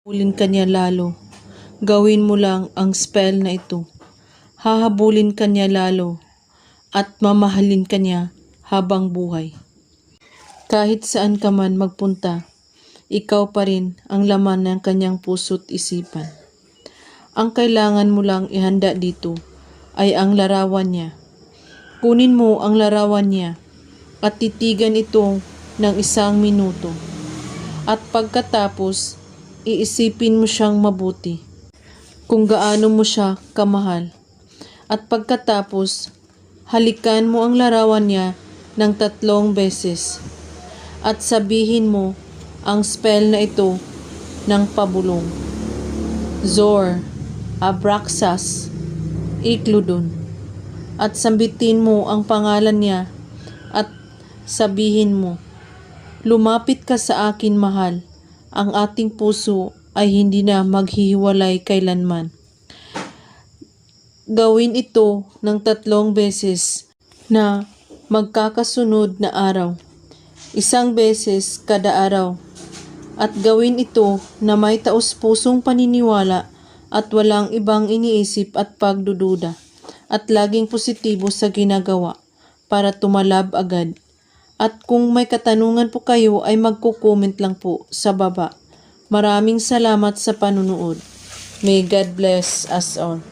Habulin ka niya lalo. Gawin mo lang ang spell na ito. Hahabulin ka niya lalo at mamahalin ka niya habang buhay. Kahit saan ka man magpunta, ikaw pa rin ang laman ng kanyang puso't isipan. Ang kailangan mo lang ihanda dito ay ang larawan niya. Kunin mo ang larawan niya at titigan ito ng 1 minuto. At pagkatapos, iisipin mo siyang mabuti kung gaano mo siya kamahal. At pagkatapos, halikan mo ang larawan niya ng 3 beses at sabihin mo ang spell na ito ng pabulong. Zor, Abraxas, Ikludon. At sambitin mo ang pangalan niya at sabihin mo, lumapit ka sa akin, mahal. Ang ating puso ay hindi na maghihiwalay kailanman. Gawin ito ng 3 beses na magkakasunod na araw. 1 beses kada araw. At gawin ito na may taos-pusong paniniwala at walang ibang iniisip at pagdududa. At laging positibo sa ginagawa para tumalab agad. At kung may katanungan po kayo ay magko-comment lang po sa baba. Maraming salamat sa panunood. May God bless us all.